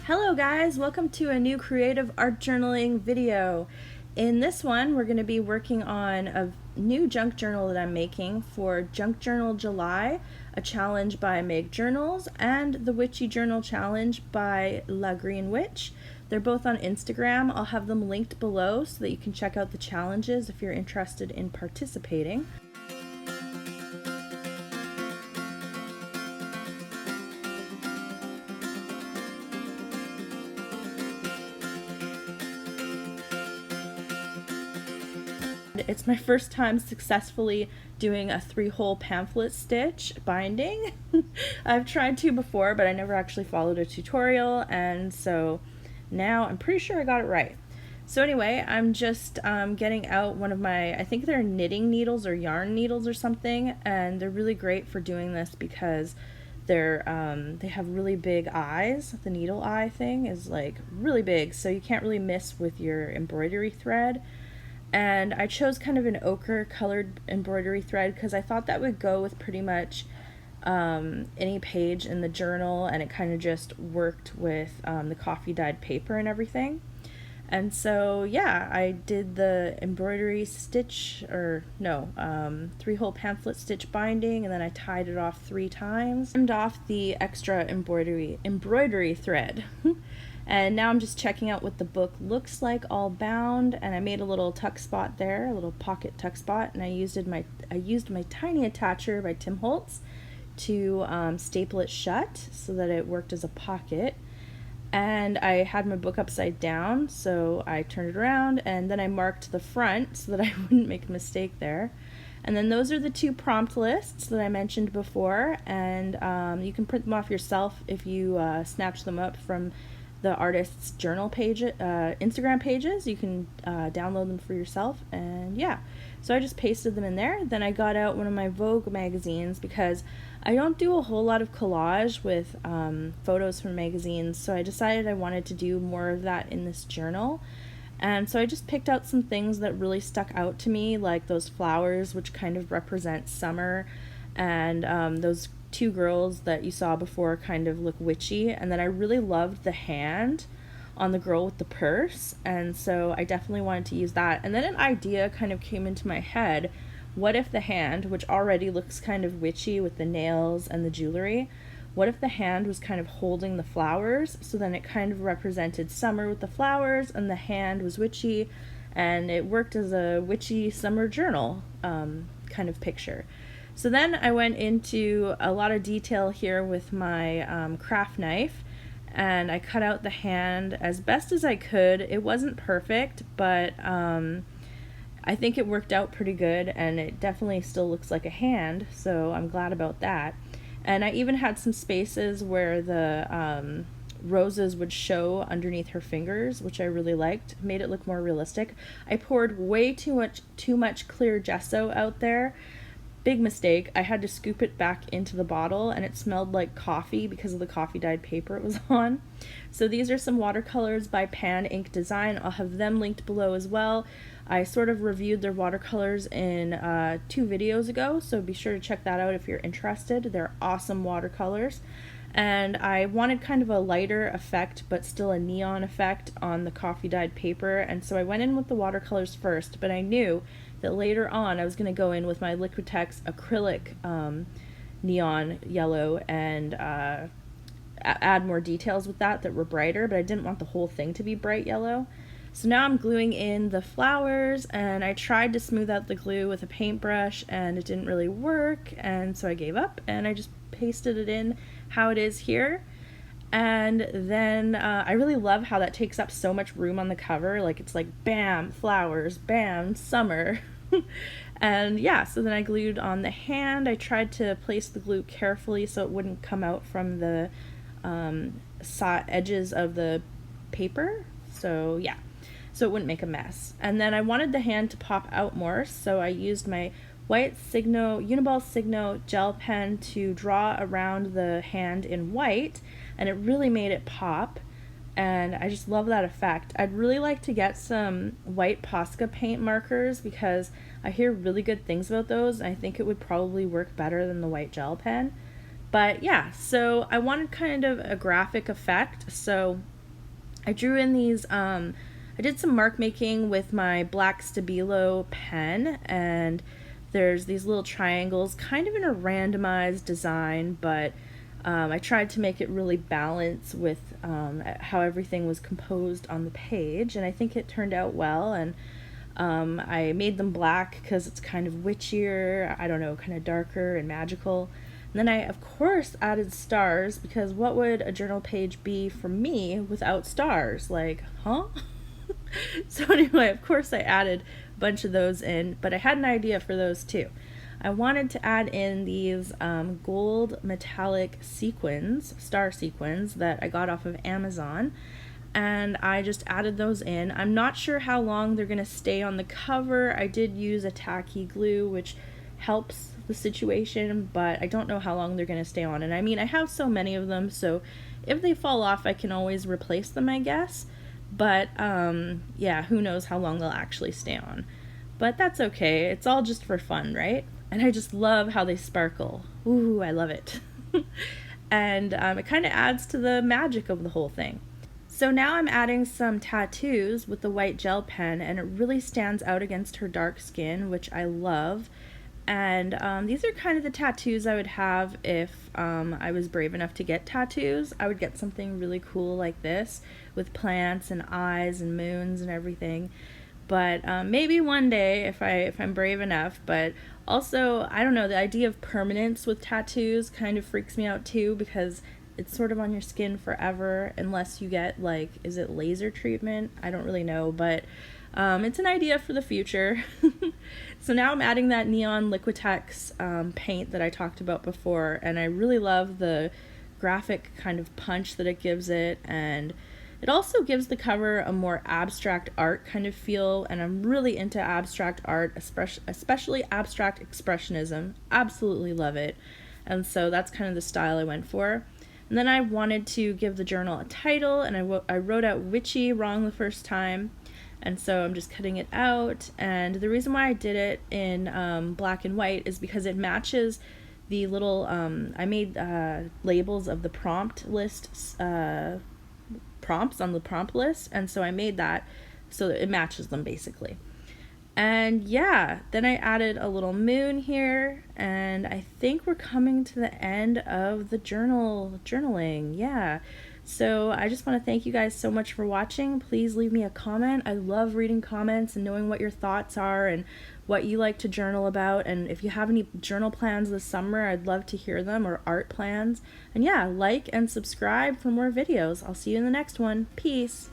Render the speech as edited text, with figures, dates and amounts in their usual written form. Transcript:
Hello guys, welcome to a new creative art journaling video. In this one, we're going to be working on a new junk journal that I'm making for Junk Journal July, a challenge by Meg Journals, and the Witchy Journal Challenge by La Green Witch. They're both on Instagram. I'll have them linked below so that you can check out the challenges if you're interested in participating. It's my first time successfully doing a 3-hole pamphlet stitch binding. I've tried to before, but I never actually followed a tutorial, and so now I'm pretty sure I got it right. So anyway, I'm just getting out one of my, I think they're knitting needles or yarn needles or something, and they're really great for doing this because they have really big eyes. The needle eye thing is like really big, so you can't really miss with your embroidery thread. And I chose kind of an ochre colored embroidery thread because I thought that would go with pretty much any page in the journal, and it kind of just worked with the coffee dyed paper and everything. And so yeah, I did the embroidery stitch, or no, 3-hole pamphlet stitch binding, and then I tied it off 3 times. Trimmed off the extra embroidery thread. And now I'm just checking out what the book looks like all bound, and I made a little tuck spot there, a little pocket tuck spot, and I used my tiny attacher by Tim Holtz to staple it shut so that it worked as a pocket. And I had my book upside down, so I turned it around, and then I marked the front so that I wouldn't make a mistake there. And then those are the 2 prompt lists that I mentioned before, and you can print them off yourself if you snatch them up from the artist's journal page, Instagram pages. You can download them for yourself, and yeah, so I just pasted them in there. Then I got out one of my Vogue magazines because I don't do a whole lot of collage with photos from magazines, so I decided I wanted to do more of that in this journal. And so I just picked out some things that really stuck out to me, like those flowers, which kind of represent summer, and those 2 girls that you saw before kind of look witchy. And then I really loved the hand on the girl with the purse, and so I definitely wanted to use that. And then an idea kind of came into my head. What if the hand, which already looks kind of witchy with the nails and the jewelry, what if the hand was kind of holding the flowers, so then it kind of represented summer with the flowers, and the hand was witchy, and it worked as a witchy summer journal kind of picture. So then I went into a lot of detail here with my craft knife, and I cut out the hand as best as I could. It wasn't perfect, but I think it worked out pretty good, and it definitely still looks like a hand, so I'm glad about that. And I even had some spaces where the roses would show underneath her fingers, which I really liked. Made it look more realistic. I poured way too much clear gesso out there. Big mistake. I had to scoop it back into the bottle, and it smelled like coffee because of the coffee dyed paper it was on. So these are some watercolors by Pan Ink Design. I'll have them linked below as well. I sort of reviewed their watercolors in 2 videos ago, so be sure to check that out if you're interested. They're awesome watercolors. And I wanted kind of a lighter effect, but still a neon effect on the coffee dyed paper, and so I went in with the watercolors first, but I knew that later on I was going to go in with my Liquitex acrylic neon yellow and add more details with that were brighter, but I didn't want the whole thing to be bright yellow. So now I'm gluing in the flowers, and I tried to smooth out the glue with a paintbrush, and it didn't really work, and so I gave up, and I just pasted it in how it is here. And then I really love how that takes up so much room on the cover. Like, it's like bam, flowers, bam, summer. And yeah, so then I glued on the hand. I tried to place the glue carefully so it wouldn't come out from the edges of the paper. So yeah, so it wouldn't make a mess. And then I wanted the hand to pop out more, so I used my white Uniball Signo gel pen to draw around the hand in white, and it really made it pop, and I just love that effect. I'd really like to get some white Posca paint markers because I hear really good things about those, and I think it would probably work better than the white gel pen. But yeah, so I wanted kind of a graphic effect, so I drew in these, I did some mark making with my black Stabilo pen, and there's these little triangles kind of in a randomized design, but I tried to make it really balance with how everything was composed on the page, and I think it turned out well. And I made them black because it's kind of witchier, I don't know, kind of darker and magical. And then I, of course, added stars, because what would a journal page be for me without stars? Like, huh? So anyway, of course I added a bunch of those in, but I had an idea for those too. I wanted to add in these gold metallic sequins, star sequins, that I got off of Amazon, and I just added those in. I'm not sure how long they're going to stay on the cover. I did use a tacky glue, which helps the situation, but I don't know how long they're going to stay on. And I mean, I have so many of them, so if they fall off, I can always replace them, I guess. But yeah, who knows how long they'll actually stay on. But that's okay. It's all just for fun, right? And I just love how they sparkle. Ooh, I love it. And it kind of adds to the magic of the whole thing. So now I'm adding some tattoos with the white gel pen, and it really stands out against her dark skin, which I love. And these are kind of the tattoos I would have if I was brave enough to get tattoos. I would get something really cool like this with plants and eyes and moons and everything. But maybe one day if I'm brave enough. But also, I don't know, the idea of permanence with tattoos kind of freaks me out too, because it's sort of on your skin forever unless you get, like, is it laser treatment? I don't really know, but it's an idea for the future. So now I'm adding that neon Liquitex paint that I talked about before, and I really love the graphic kind of punch that it gives it, and it also gives the cover a more abstract art kind of feel, and I'm really into abstract art, especially abstract expressionism. Absolutely love it. And so that's kind of the style I went for. And then I wanted to give the journal a title, and I wrote out witchy wrong the first time. And so I'm just cutting it out, and the reason why I did it in black and white is because it matches the little, I made labels of the prompt list, prompts on the prompt list, and so I made that so that it matches them basically. And yeah, then I added a little moon here, and I think we're coming to the end of the journaling. Yeah. So I just want to thank you guys so much for watching. Please leave me a comment. I love reading comments and knowing what your thoughts are and what you like to journal about. And if you have any journal plans this summer, I'd love to hear them, or art plans. And yeah, like and subscribe for more videos. I'll see you in the next one. Peace.